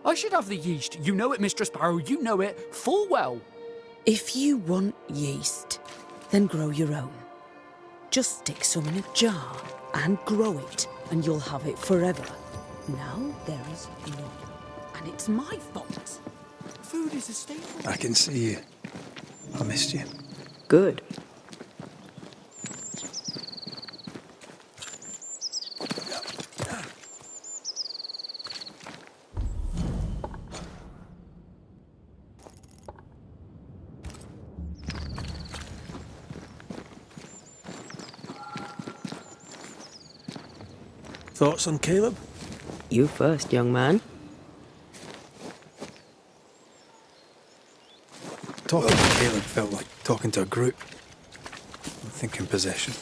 I should have the yeast. You know it, Mistress Sparrow. You know it full well. If you want yeast, then grow your own. Just stick some in a jar and grow it, and you'll have it forever. Now there is none, and it's my fault. Food is a staple. I can see you. I missed you. Good. Thoughts on Caleb? You first, young man. Talking to Caleb felt like talking to a group. I'm thinking possession.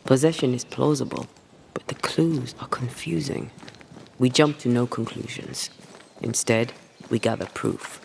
Possession is plausible, but the clues are confusing. We jump to no conclusions. Instead, we gather proof.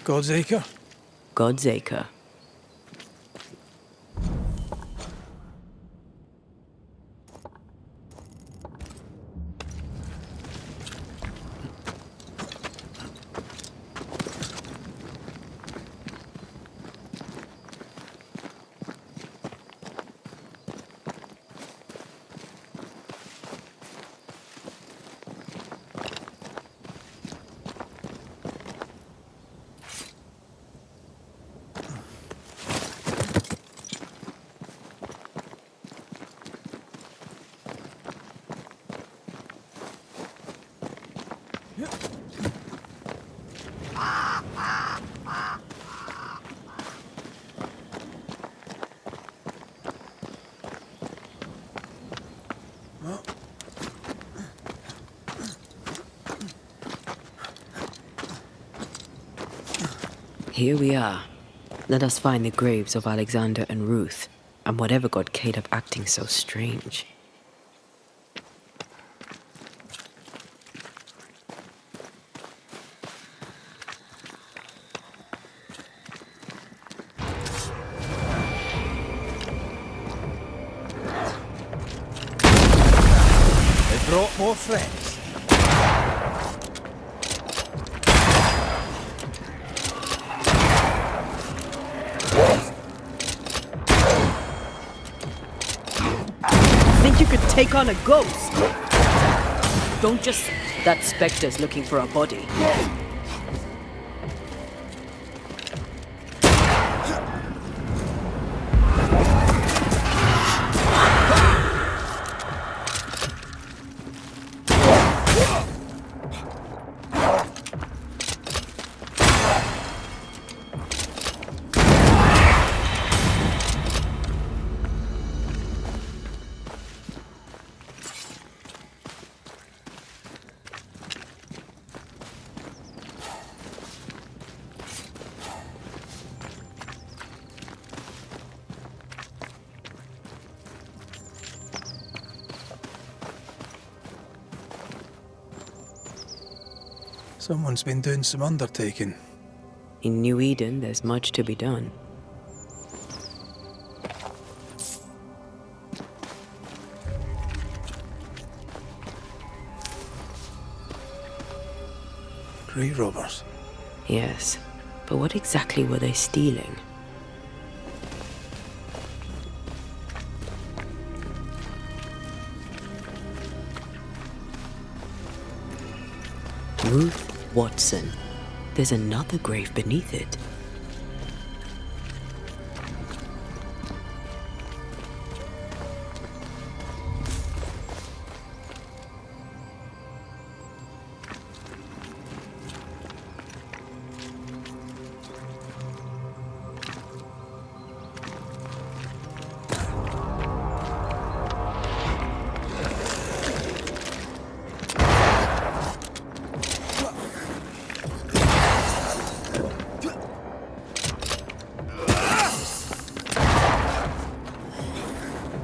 God's Acre? God's Acre. Here we are. Let us find the graves of Alexander and Ruth, and whatever got Caleb acting so strange. They brought more friends. You could take on a ghost. Don't just... That specter's looking for a body. Someone's been doing some undertaking. In Nью-Иден, there's much to be done. Grave robbers. Yes, but what exactly were they stealing? Ruth Watson. There's another grave beneath it.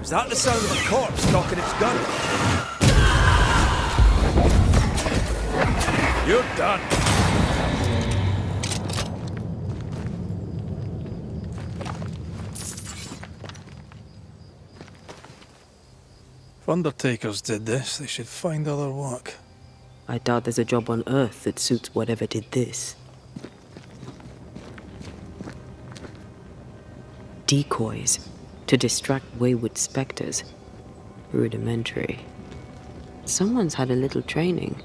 Is that the sound of a corpse knocking its gun? You're done. If undertakers did this, they should find other work. I doubt there's a job on Earth that suits whatever did this. Decoys to distract wayward specters. Rudimentary. Someone's had a little training.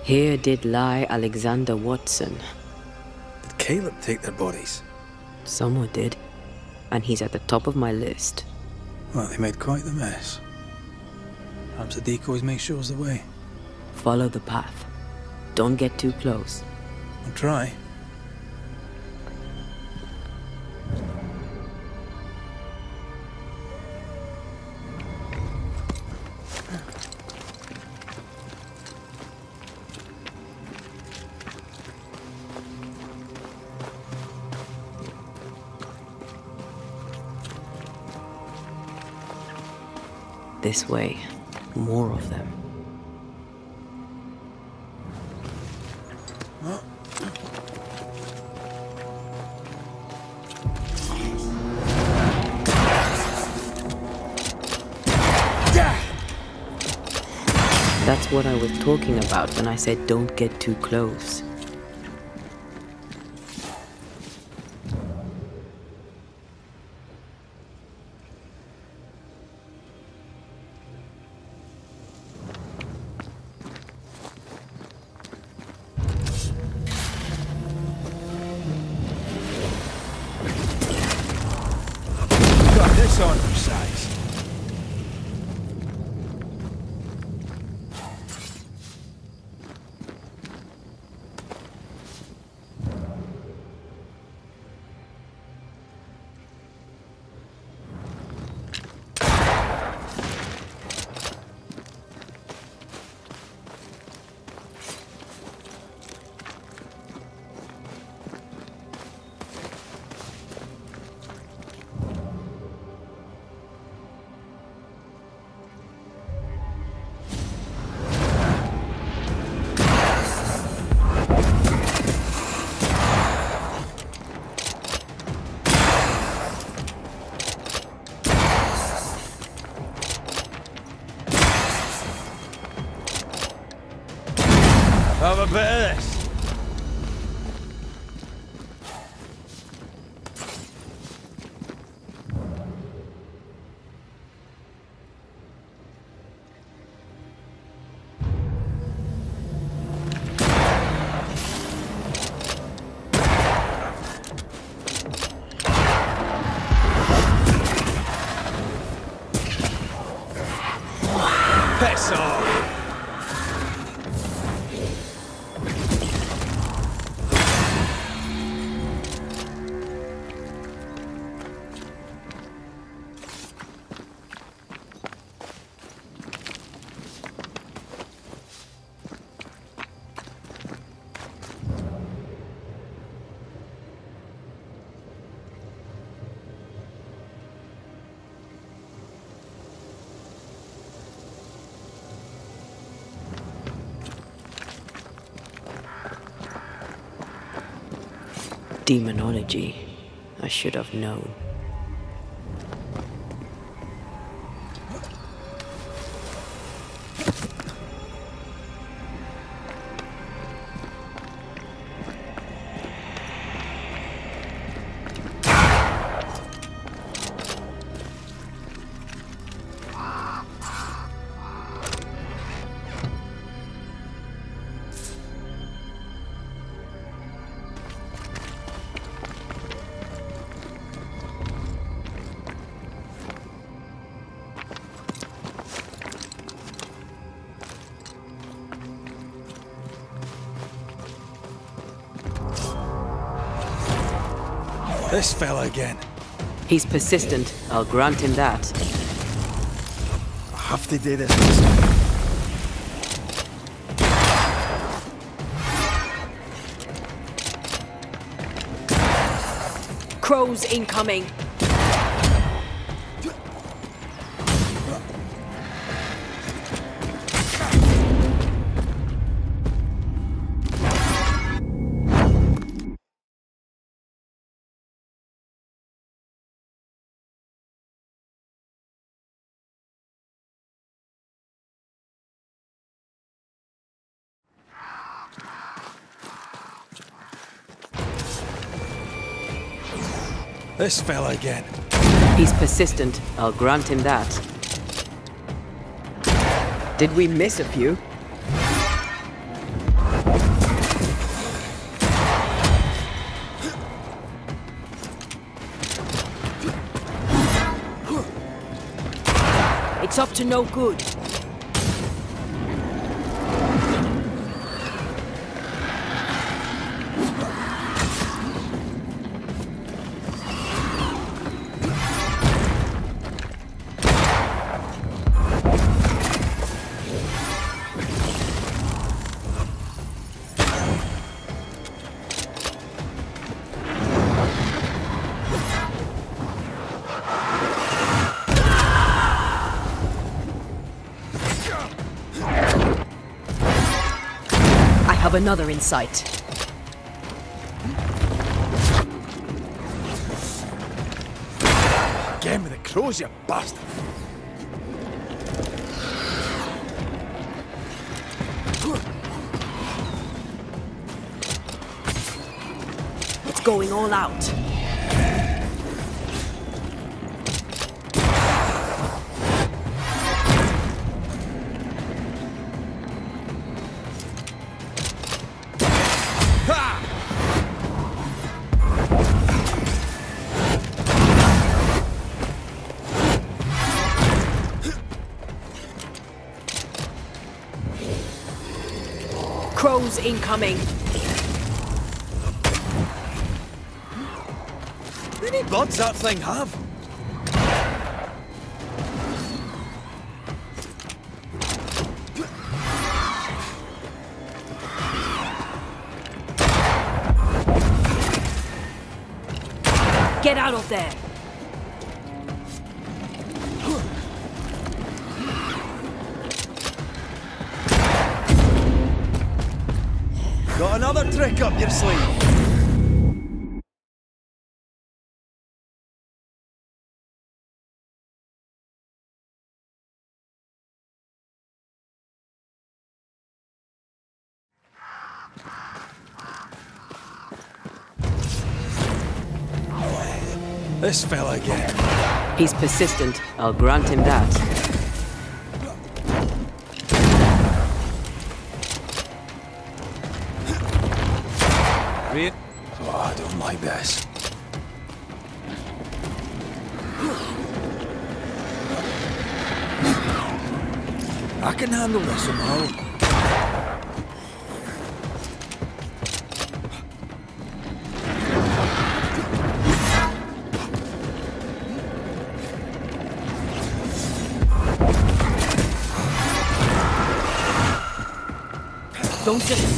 Here did lie Alexander Watson. Did Caleb take their bodies? Someone did, and he's at the top of my list. Well, they made quite the mess. Perhaps the decoys may show us the way. Follow the path. Don't get too close. I'll try. This way. More of them. That's what I was talking about when I said don't get too close. This on your size. Have a bit of this. Piss off. Demonology. I should have known. This fella again. He's persistent, I'll grant him that. I have to do this. Crows incoming. This fella again. He's persistent, I'll grant him that. Did we miss a few? It's up to no good. Another in sight. Again with the crows, you bastard. It's going all out. Crows incoming. How many birds that thing have? Get out of there. Got another trick up your sleeve. This fella again. He's persistent, I'll grant him that. Oh, I don't like this. I can handle this somehow. Don't just...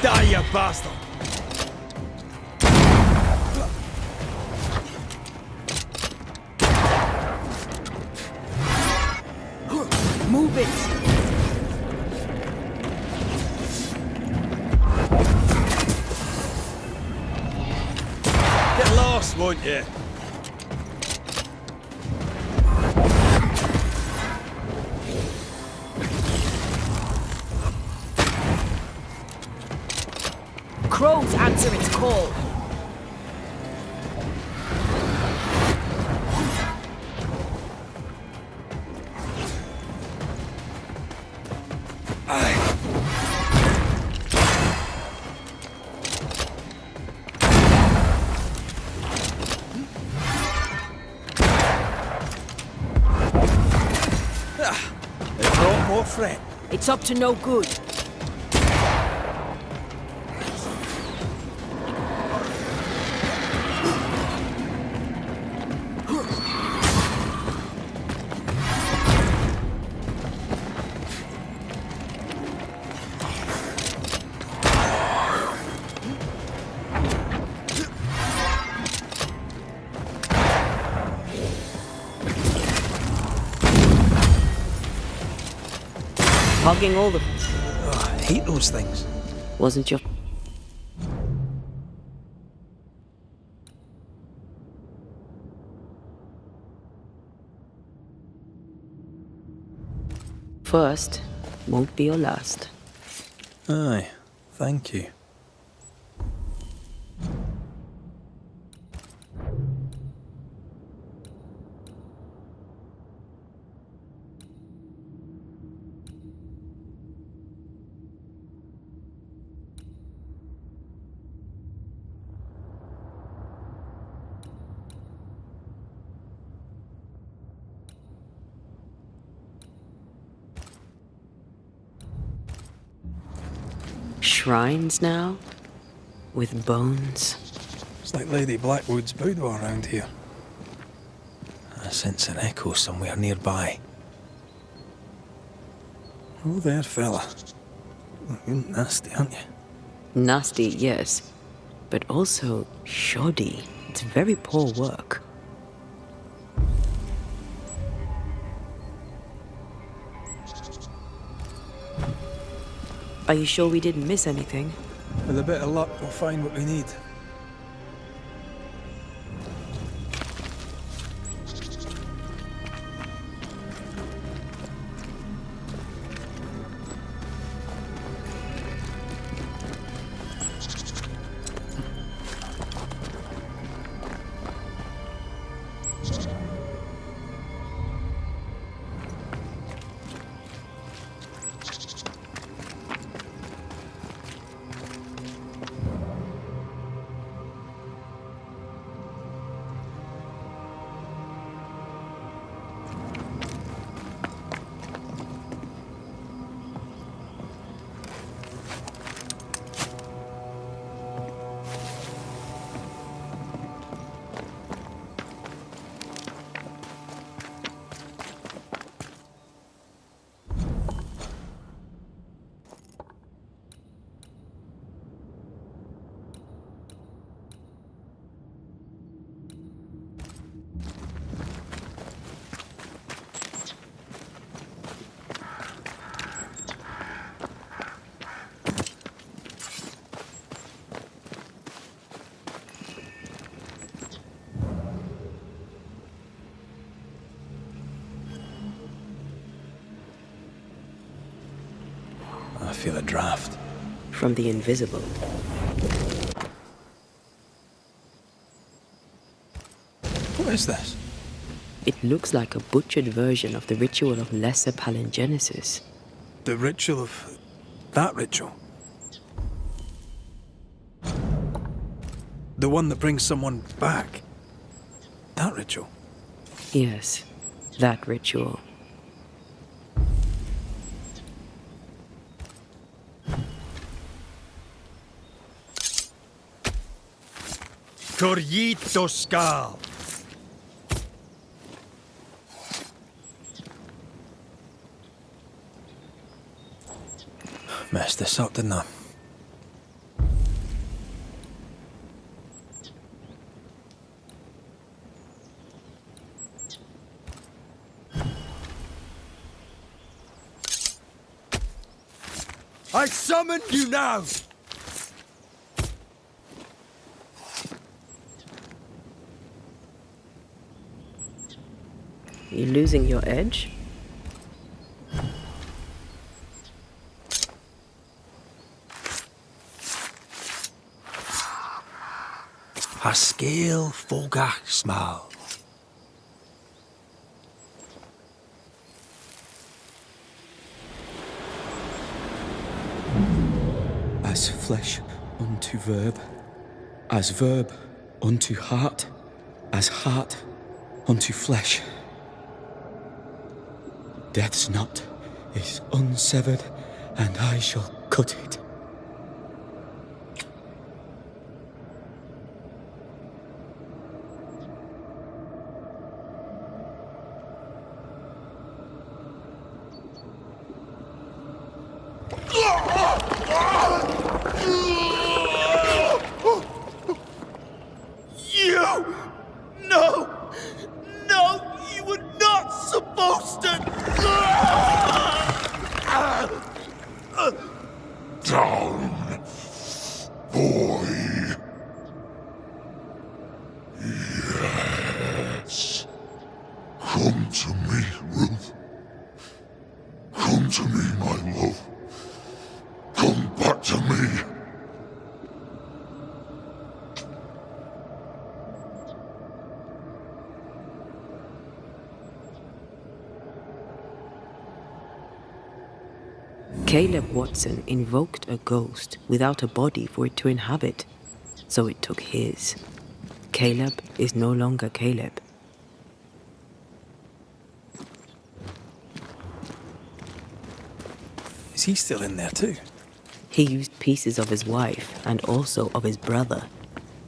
Die, you bastard! Move it! Get lost, won't you? Crows answer its call. It brought more fret. It's up to no good. Hogging all the... Oh, I hate those things. Wasn't your... First won't be your last. Aye, thank you. Shrines now? With bones? It's like Lady Blackwood's boudoir around here. I sense an echo somewhere nearby. Oh there, fella. You're nasty, aren't you? Nasty, yes. But also shoddy. It's very poor work. Are you sure we didn't miss anything? With a bit of luck, we'll find what we need. I feel a draft. From the invisible. What is this? It looks like a butchered version of the ritual of Lesser Palingenesis. The ritual of... that ritual? The one that brings someone back? That ritual? Yes, that ritual. Corrito Skal. Messed this up, didn't I? I summon you now! You losing your edge? A scale fogach smile. As flesh unto verb, as verb unto heart, as heart unto flesh. Death's knot is unsevered, and I shall cut it. No, you were not supposed to! Caleb Watson invoked a ghost without a body for it to inhabit, so it took his. Caleb is no longer Caleb. Is he still in there too? He used pieces of his wife and also of his brother.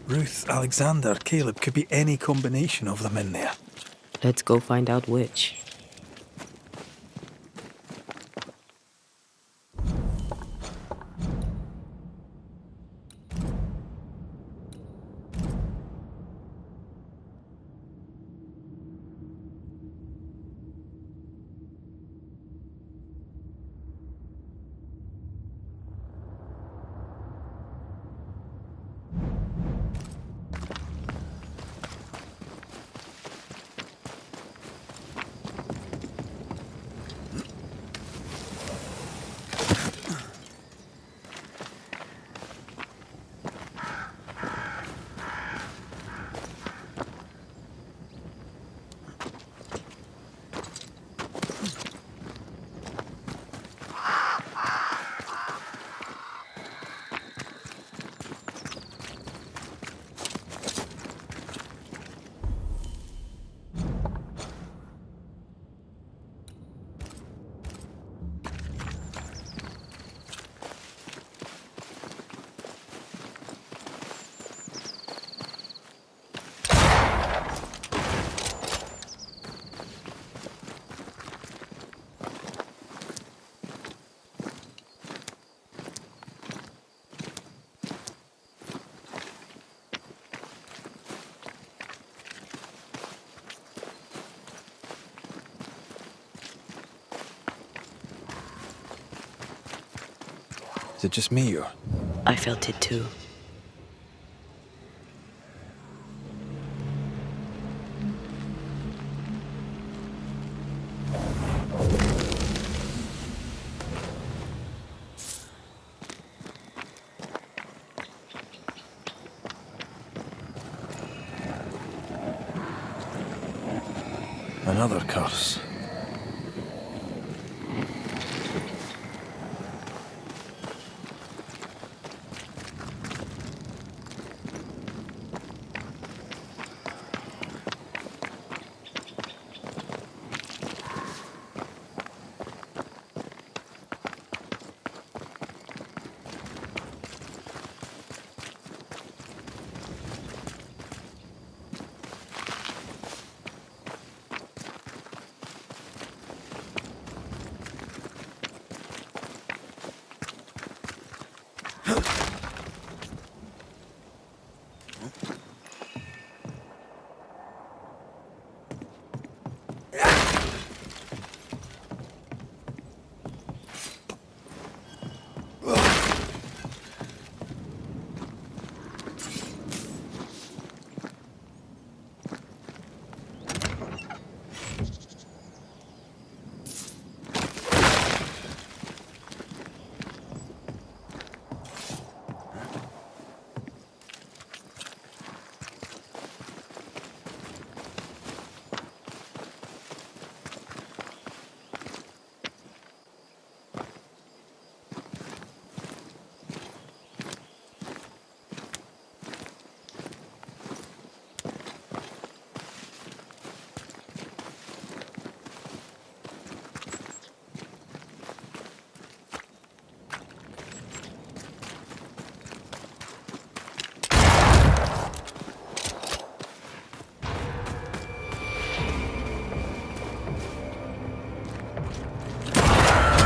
Ruth, Alexander, Caleb, could be any combination of them in there. Let's go find out which. Is it just me or? I felt it too. Another curse.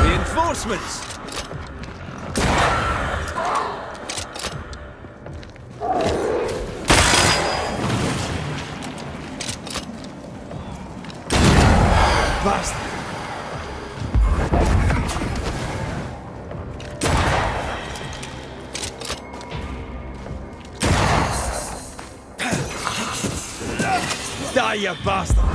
Reinforcements! Bastard! Die, you bastard!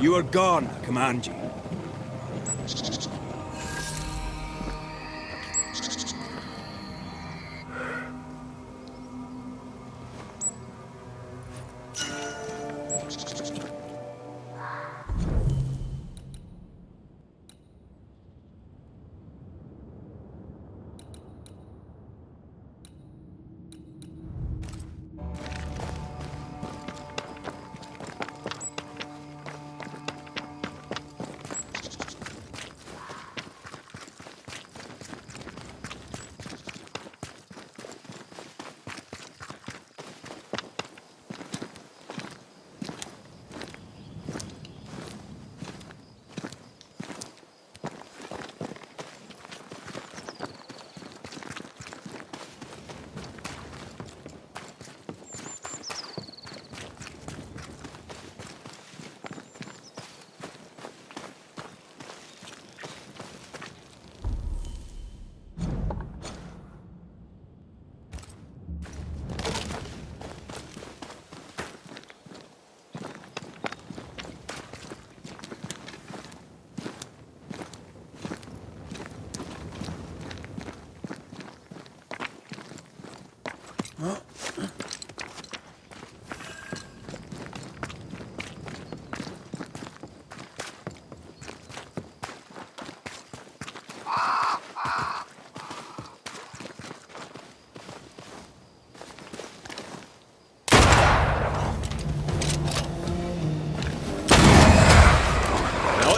You are gone, I command you.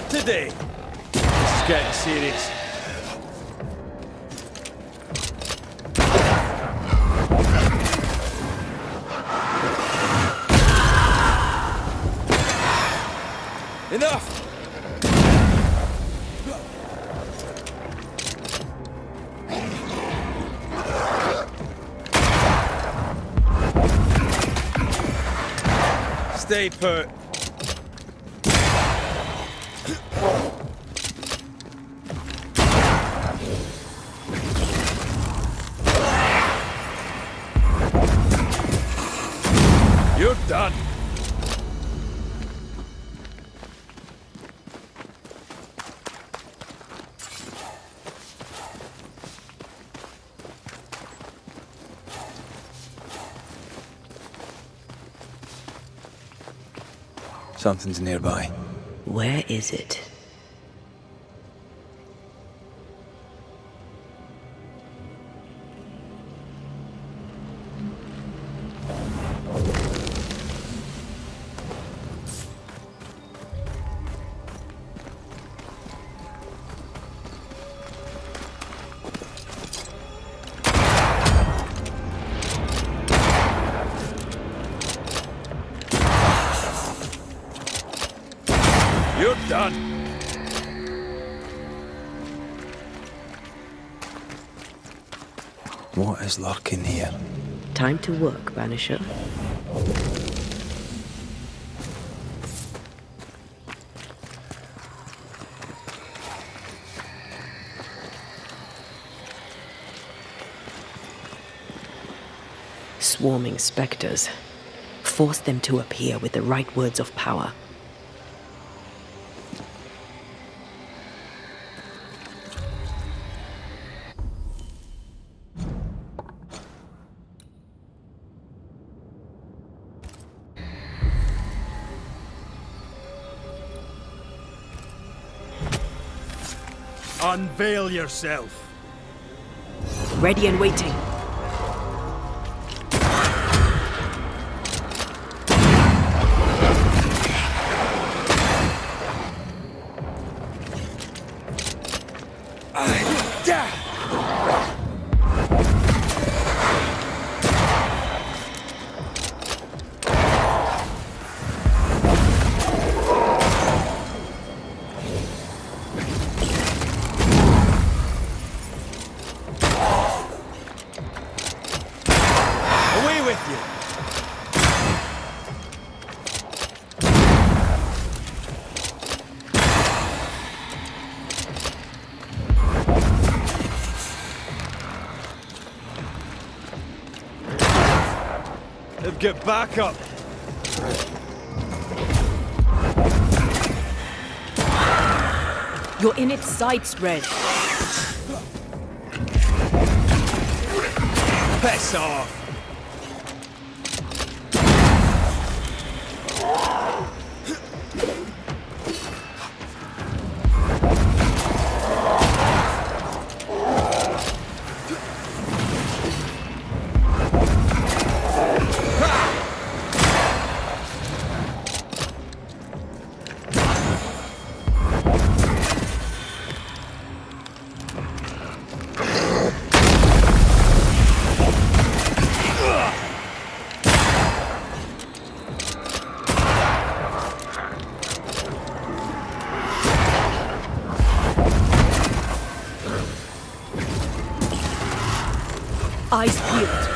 Today. This is getting serious. Enough! Stay put. You're done. Something's nearby. Where is it? You're done. What is lurking here? Time to work, Banisher. Swarming specters. Force them to appear with the right words of power. Unveil yourself. Ready and waiting. Get back up! You're in its sights, Red. Piss off! Eyes peeled.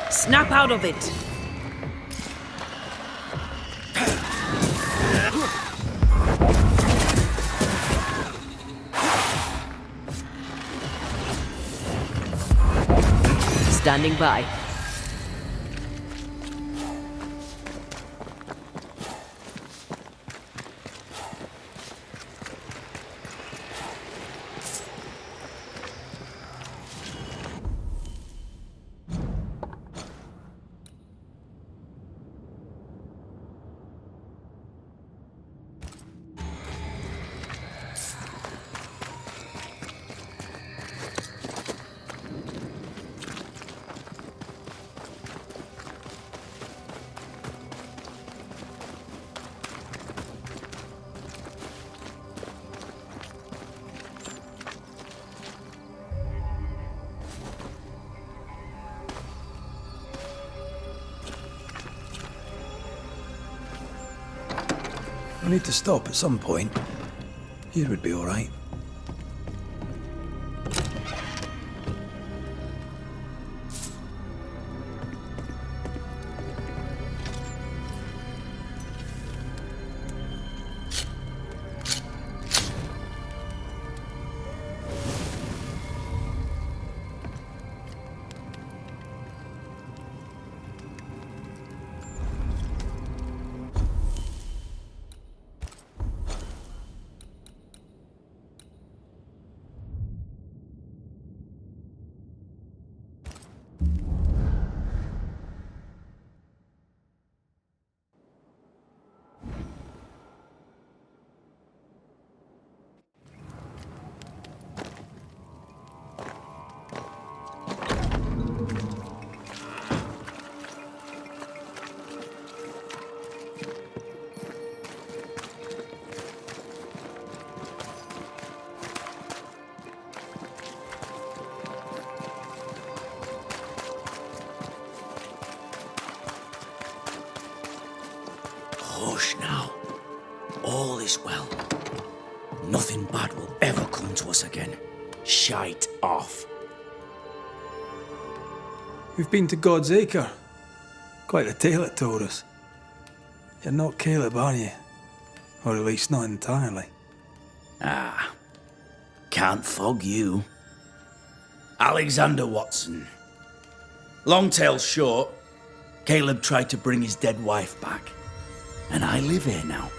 Snap out of it! Standing by. We need to stop at some point. Here would be all right. Hush now. All is well. Nothing bad will ever come to us again. Shite off. We've been to God's Acre. Quite a tale it told us. You're not Caleb, are you? Or at least not entirely. Ah. Can't fog you. Alexander Watson. Long tale short, Caleb tried to bring his dead wife back. And I live here now.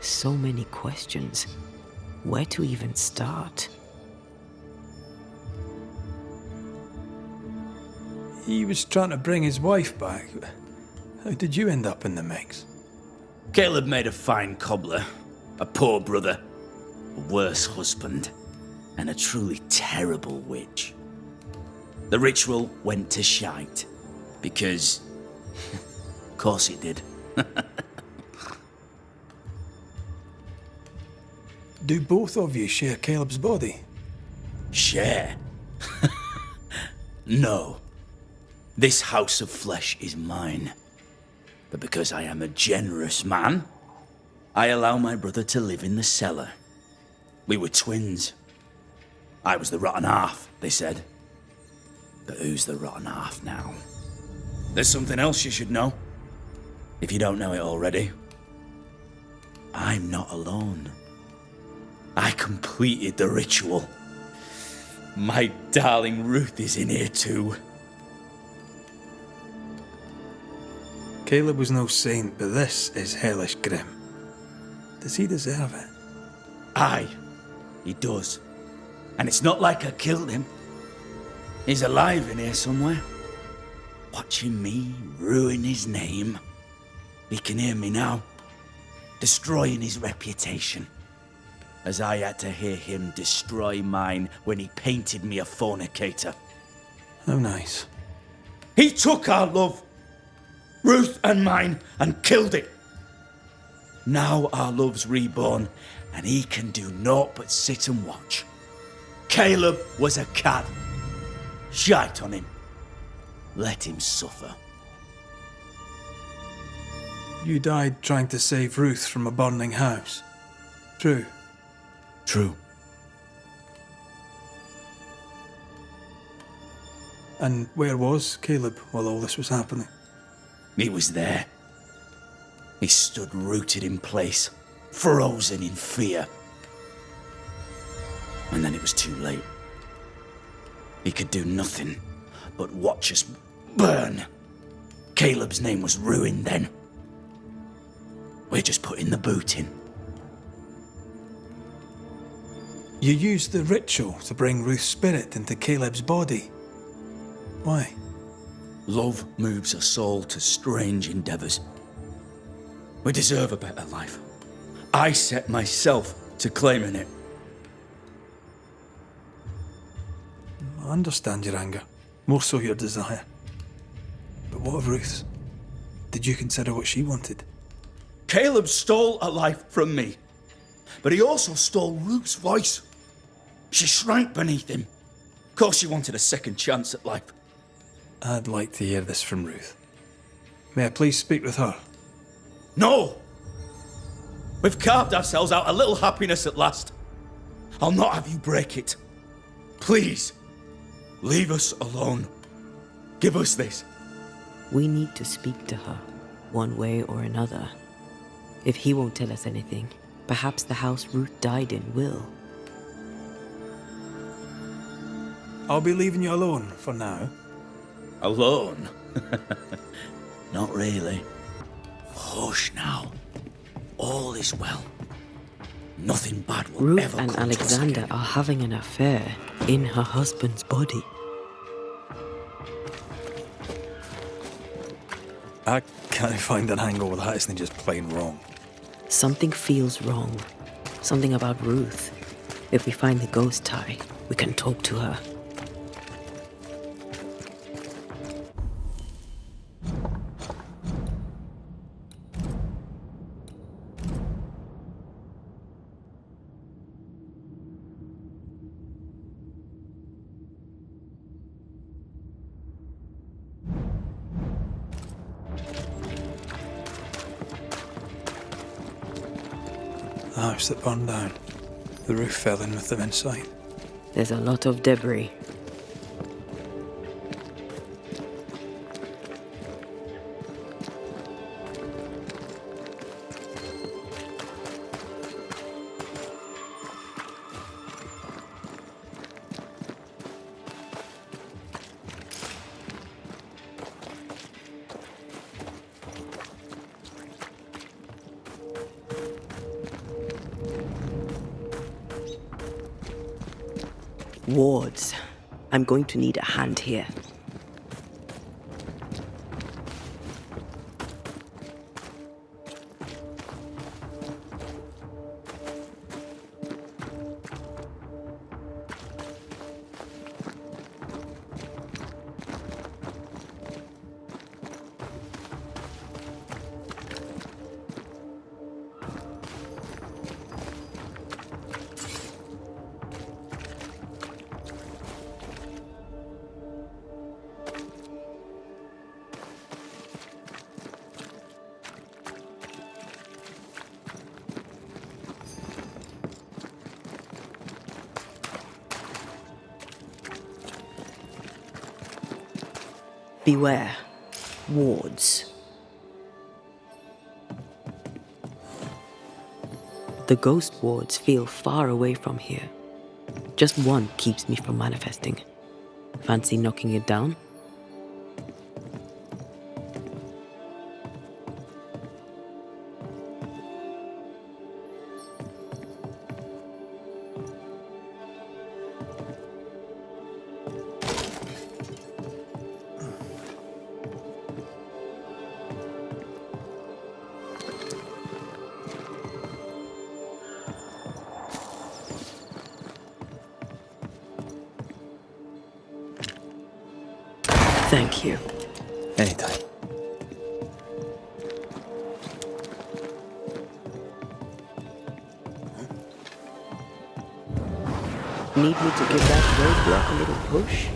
So many questions. Where to even start? He was trying to bring his wife back. How did you end up in the mix? Caleb made a fine cobbler, a poor brother, a worse husband, and a truly terrible witch. The ritual went to shite, because... of course it did. Do both of you share Caleb's body? Share? No. This house of flesh is mine. But because I am a generous man, I allow my brother to live in the cellar. We were twins. I was the rotten half, they said. But who's the rotten half now? There's something else you should know, if you don't know it already. I'm not alone. I completed the ritual. My darling Ruth is in here too. Caleb was no saint, but this is hellish grim. Does he deserve it? Aye, he does. And it's not like I killed him. He's alive in here somewhere, watching me ruin his name. He can hear me now, destroying his reputation, as I had to hear him destroy mine when he painted me a fornicator. How nice. He took our love, Ruth and mine, and killed it. Now our love's reborn, and he can do naught but sit and watch. Caleb was a cad. Shite on him. Let him suffer. You died trying to save Ruth from a burning house. True. True. And where was Caleb while all this was happening? He was there. He stood rooted in place, frozen in fear. And then it was too late. He could do nothing but watch us burn. Caleb's name was ruined then. We're just putting the boot in. You used the ritual to bring Ruth's spirit into Caleb's body. Why? Love moves a soul to strange endeavors. We deserve a better life. I set myself to claiming it. I understand your anger, more so your desire. But what of Ruth's? Did you consider what she wanted? Caleb stole a life from me, but he also stole Ruth's voice. She shrank beneath him. Of course she wanted a second chance at life. I'd like to hear this from Ruth. May I please speak with her? No! We've carved ourselves out a little happiness at last. I'll not have you break it. Please, leave us alone. Give us this. We need to speak to her, one way or another. If he won't tell us anything, perhaps the house Ruth died in will. I'll be leaving you alone for now. Alone? Not really. Hush now. All is well. Nothing bad will Ruth ever and come to us Alexander again. are having an affair in her husband's body. I can't find an angle with that, isn't just plain wrong. Something feels wrong. Something about Ruth. If we find the ghost tie, we can talk to her. The house that burned down. The roof fell in with them inside. There's a lot of debris. Wards. I'm going to need a hand here. Beware. Wards. The ghost wards feel far away from here. Just one keeps me from manifesting. Fancy knocking it down? Thank you. Anytime. Need me to give that roadblock a little push?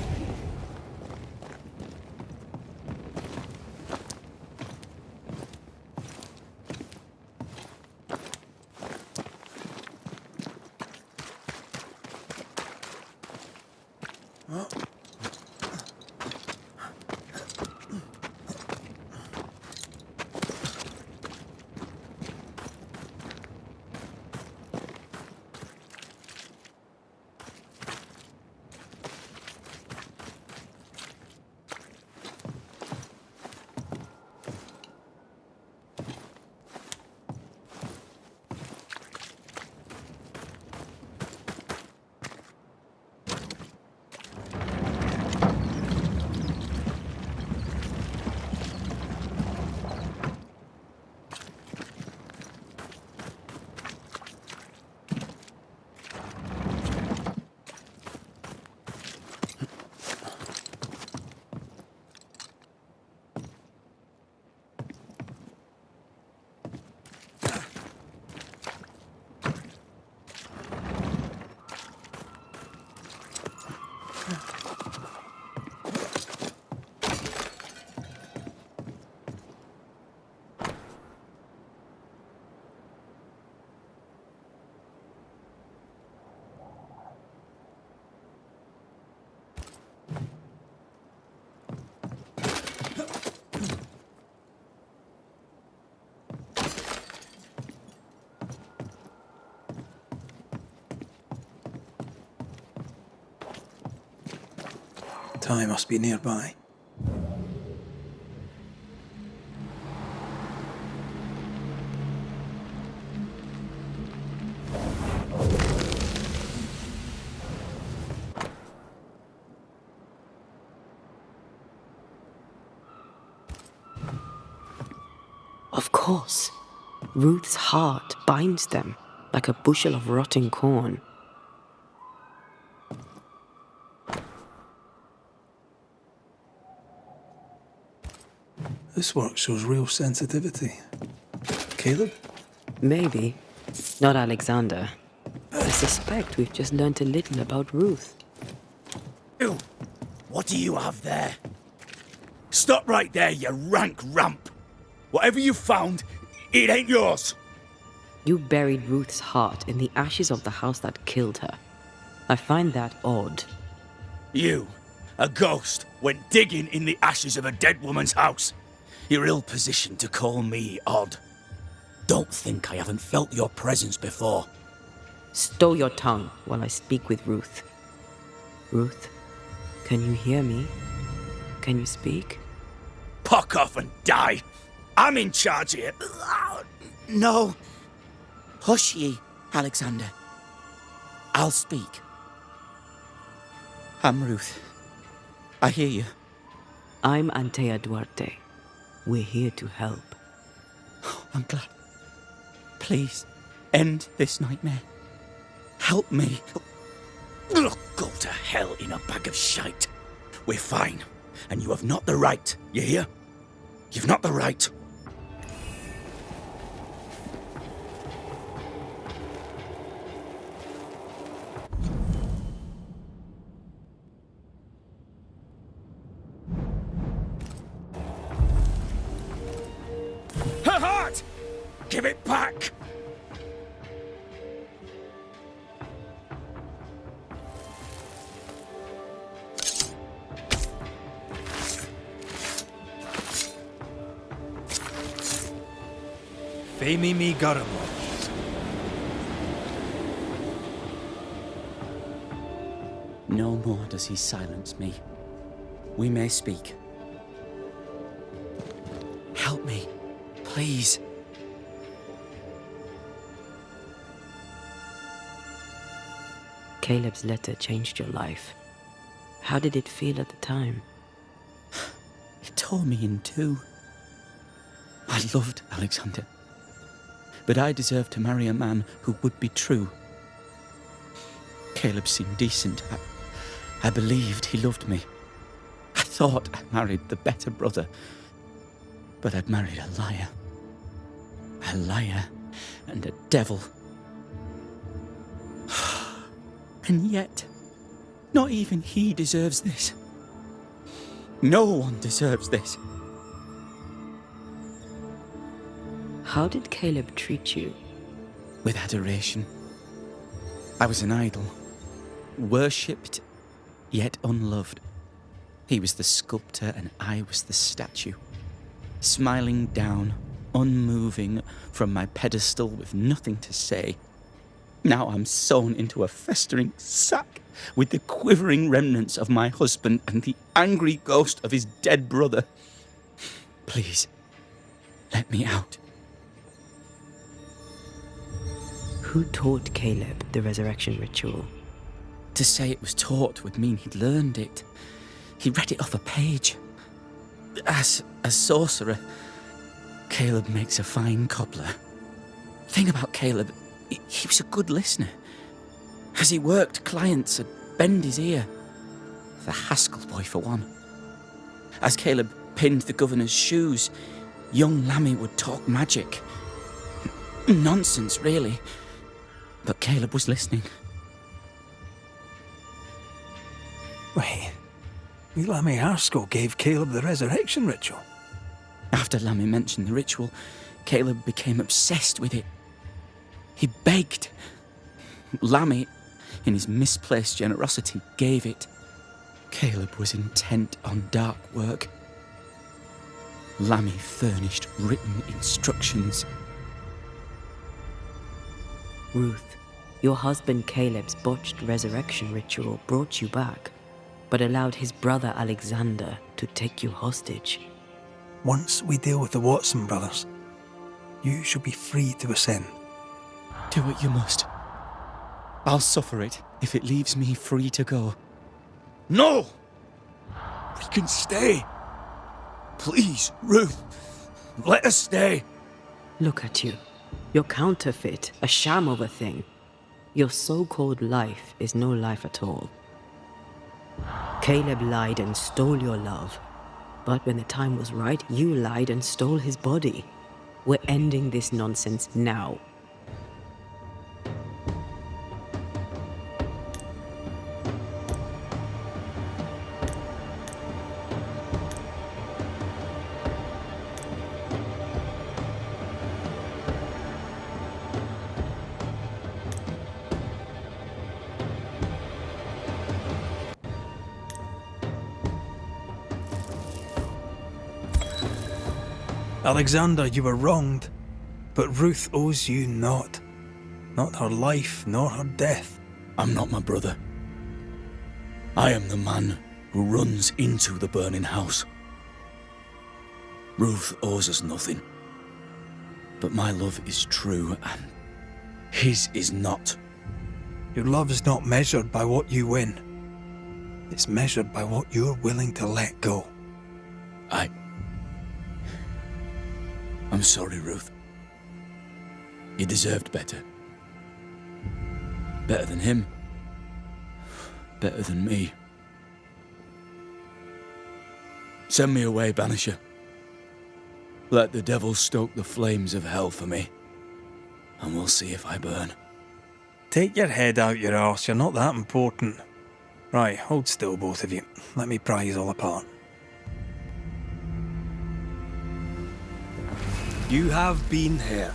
Time must be nearby. Of course. Ruth's heart binds them like a bushel of rotting corn. This work shows real sensitivity. Caleb? Maybe. Not Alexander. I suspect we've just learnt a little about Ruth. Ew. What do you have there? Stop right there, you rank rump. Whatever you found, it ain't yours. You buried Ruth's heart in the ashes of the house that killed her. I find that odd. You, a ghost, went digging in the ashes of a dead woman's house. You're ill-positioned to call me odd. Don't think I haven't felt your presence before. Stow your tongue while I speak with Ruth. Ruth, can you hear me? Can you speak? Puck off and die. I'm in charge here. No. Hush ye, Alexander. I'll speak. I'm Ruth. I hear you. I'm Anteya Duarte. We're here to help. I'm glad. Please, end this nightmare. Help me. Go to hell in a bag of shite. We're fine, and you have not the right, you hear? You've not the right. Her heart! Give it back! Fame me Gurren. No more does he silence me. We may speak. Help me, please. Caleb's letter changed your life. How did it feel at the time? It tore me in two. I loved Alexander, but I deserved to marry a man who would be true. Caleb seemed decent. I believed he loved me. I thought I married the better brother, but I'd married a liar. A liar and a devil. And yet, not even he deserves this. No one deserves this. How did Caleb treat you? With adoration. I was an idol, worshipped, yet unloved. He was the sculptor and I was the statue, smiling down, unmoving from my pedestal with nothing to say. Now I'm sewn into a festering sack with the quivering remnants of my husband and the angry ghost of his dead brother. Please, let me out. Who taught Caleb the resurrection ritual? To say it was taught would mean he'd learned it. He read it off a page. As a sorcerer, Caleb makes a fine cobbler. The thing about Caleb, he was a good listener. As he worked, clients would bend his ear. The Haskell boy, for one. As Caleb pinned the governor's shoes, young Lammy would talk magic. Nonsense, really. But Caleb was listening. Wait, Lammy Haskell gave Caleb the resurrection ritual? After Lammy mentioned the ritual, Caleb became obsessed with it. He begged. Lammy, in his misplaced generosity, gave it. Caleb was intent on dark work. Lammy furnished written instructions. Ruth, your husband Caleb's botched resurrection ritual brought you back, but allowed his brother Alexander to take you hostage. Once we deal with the Watson brothers, you shall be free to ascend. Do what you must. I'll suffer it if it leaves me free to go. No! We can stay. Please, Ruth, let us stay. Look at you. You're counterfeit, a sham of a thing. Your so-called life is no life at all. Caleb lied and stole your love. But when the time was right, you lied and stole his body. We're ending this nonsense now. Alexander, you were wronged, but Ruth owes you naught. Not her life, nor her death. I'm not my brother. I am the man who runs into the burning house. Ruth owes us nothing. But my love is true, and his is not. Your love is not measured by what you win. It's measured by what you're willing to let go. I'm sorry, Ruth. You deserved better. Better than him. Better than me. Send me away, Banisher. Let the devil stoke the flames of hell for me, and we'll see if I burn. Take your head out your arse, you're not that important. Right, hold still, both of you. Let me pry you all apart. You have been here.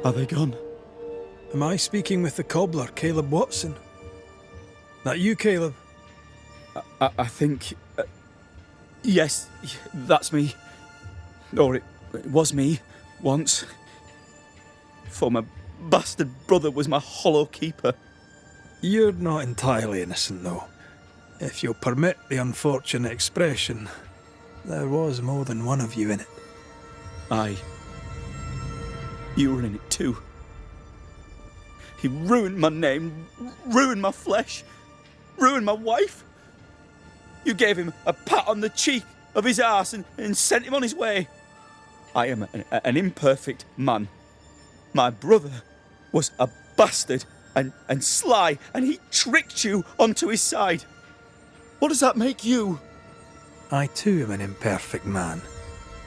Are they gone? Am I speaking with the cobbler, Caleb Watson? That you, Caleb? I think... yes, that's me. Or it was me, once. For my bastard brother was my hollow keeper. You're not entirely innocent, though. If you'll permit the unfortunate expression, there was more than one of you in it. Aye. You were in it too. He ruined my name, ruined my flesh, ruined my wife. You gave him a pat on the cheek of his arse and sent him on his way. I am an imperfect man. My brother was a bastard and sly, and he tricked you onto his side. What does that make you? I too am an imperfect man.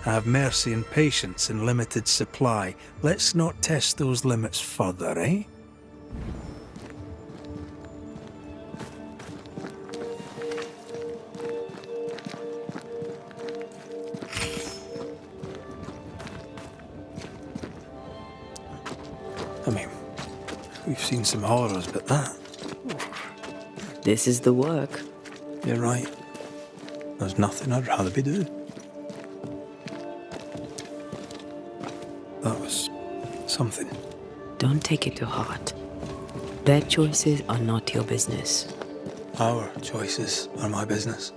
I have mercy and patience in limited supply. Let's not test those limits further, eh? I mean, we've seen some horrors, but that... This is the work. You're right. There's nothing I'd rather be doing. That was something. Don't take it to heart. Their choices are not your business. Our choices are my business.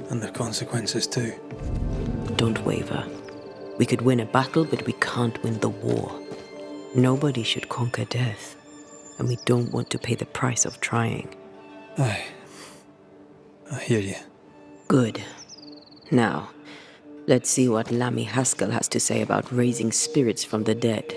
And their consequences too. Don't waver. We could win a battle, but we can't win the war. Nobody should conquer death, and we don't want to pay the price of trying. Aye. I hear you. Good. Now, let's see what Lammy Haskell has to say about raising spirits from the dead.